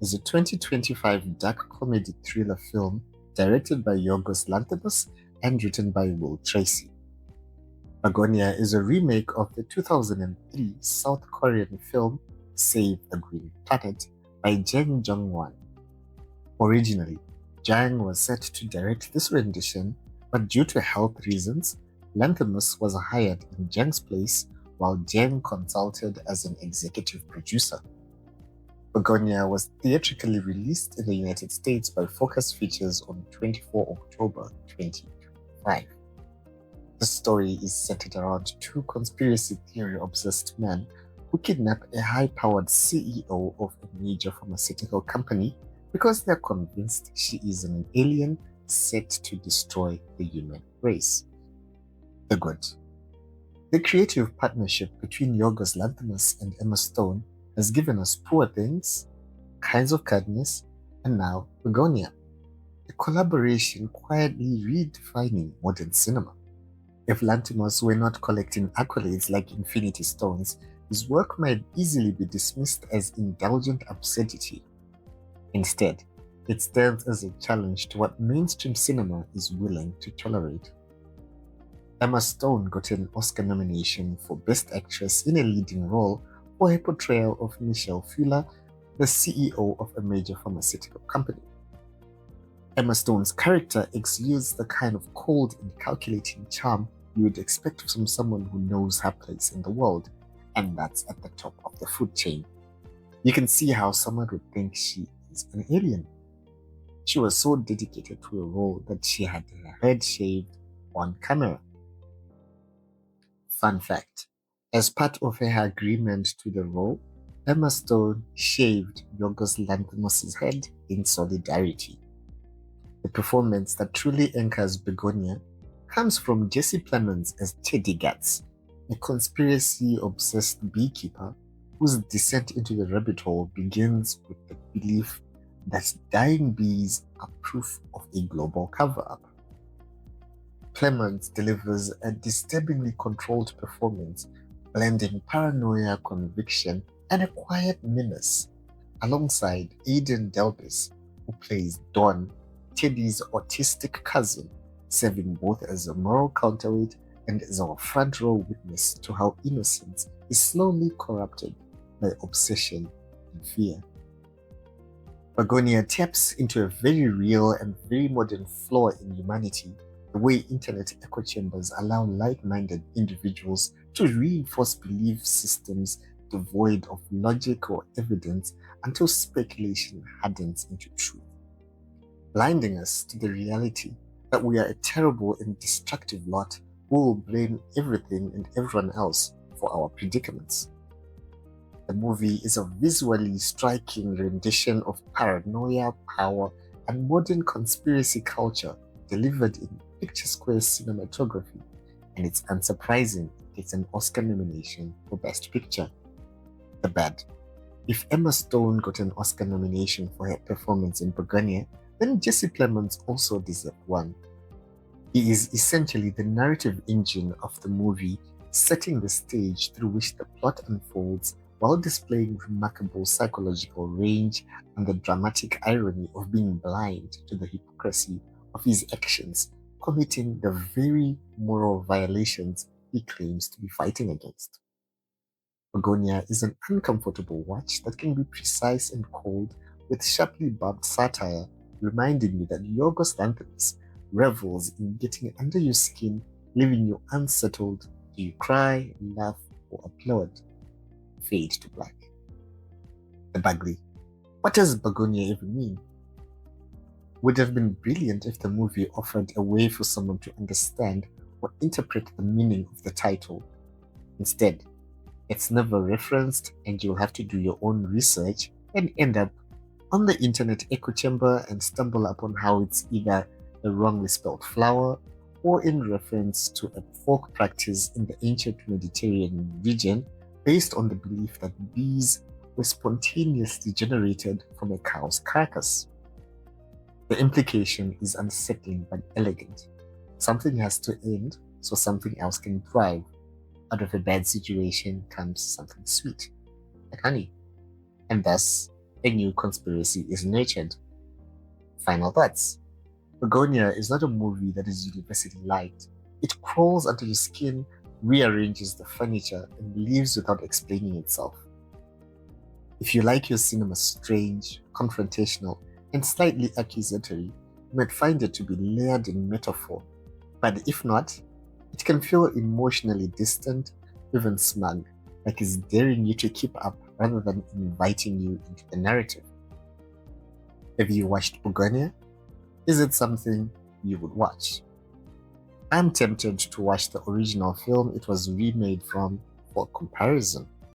is a 2025 dark comedy thriller film directed by Yorgos Lanthimos and written by Will Tracy. Bugonia is a remake of the 2003 South Korean film Save the Green Planet by Joon-hwan. Originally, Jang was set to direct this rendition, but due to health reasons, Lanthimos was hired in Jang's place while Jang consulted as an executive producer. Bugonia was theatrically released in the United States by Focus Features on 24 October 2025. The story is centered around two conspiracy theory-obsessed men who kidnap a high-powered CEO of a major pharmaceutical company because they're convinced she is an alien set to destroy the human race. The Good. The creative partnership between Yorgos Lanthimos and Emma Stone has given us Poor Things, Kinds of Kindness, and now Bugonia, a collaboration quietly redefining modern cinema. If Lanthimos were not collecting accolades like Infinity Stones, his work might easily be dismissed as indulgent absurdity. Instead, it stands as a challenge to what mainstream cinema is willing to tolerate. Emma Stone got an Oscar nomination for Best Actress in a Leading Role for her portrayal of Michelle Fuller, the CEO of a major pharmaceutical company. Emma Stone's character exudes the kind of cold and calculating charm you would expect from someone who knows her place in the world, and that's at the top of the food chain. You can see how someone would think she is an alien. She was so dedicated to a role that she had her head shaved on camera. Fun fact, as part of her agreement to the role, Emma Stone shaved Yorgos Lanthimos' head in solidarity. The performance that truly anchors Bugonia comes from Jesse Plemons as Teddy Guts, a conspiracy-obsessed beekeeper whose descent into the rabbit hole begins with the belief that dying bees are proof of a global cover-up. Plemons delivers a disturbingly controlled performance, blending paranoia, conviction, and a quiet menace, alongside Aidan Delbis, who plays Don, Teddy's autistic cousin, serving both as a moral counterweight and as our front row witness to how innocence is slowly corrupted by obsession and fear. Bugonia taps into a very real and very modern flaw in humanity, the way internet echo chambers allow like-minded individuals to reinforce belief systems devoid of logic or evidence until speculation hardens into truth, blinding us to the reality that we are a terrible and destructive lot who will blame everything and everyone else for our predicaments. The movie is a visually striking rendition of paranoia, power, and modern conspiracy culture delivered in picture square cinematography, and it's unsurprising it gets an Oscar nomination for Best Picture. The Bad. If Emma Stone got an Oscar nomination for her performance in Bugonia, then Jesse Plemons also deserved one. He is essentially the narrative engine of the movie, setting the stage through which the plot unfolds while displaying remarkable psychological range and the dramatic irony of being blind to the hypocrisy of his actions, committing the very moral violations he claims to be fighting against. Bugonia is an uncomfortable watch that can be precise and cold, with sharply barbed satire reminding you that Yorgos Lanthimos revels in getting under your skin, leaving you unsettled. Do you cry, laugh, or applaud? Fade to black. The Bagley. What does Bugonia even mean? Would have been brilliant if the movie offered a way for someone to understand or interpret the meaning of the title. Instead, it's never referenced, and you'll have to do your own research and end up on the internet echo chamber and stumble upon how it's either a wrongly spelled flower or in reference to a folk practice in the ancient Mediterranean region based on the belief that bees were spontaneously generated from a cow's carcass. The implication is unsettling but elegant. Something has to end so something else can thrive. Out of a bad situation comes something sweet, like honey. And thus, a new conspiracy is nurtured. Final thoughts. Bugonia is not a movie that is universally liked. It crawls under your skin, rearranges the furniture, and leaves without explaining itself. If you like your cinema strange, confrontational, and slightly accusatory, you might find it to be layered in metaphor. But if not, it can feel emotionally distant, even smug, like it's daring you to keep up rather than inviting you into the narrative. Have you watched Bugonia? Is it something you would watch? I'm tempted to watch the original film it was remade from for comparison.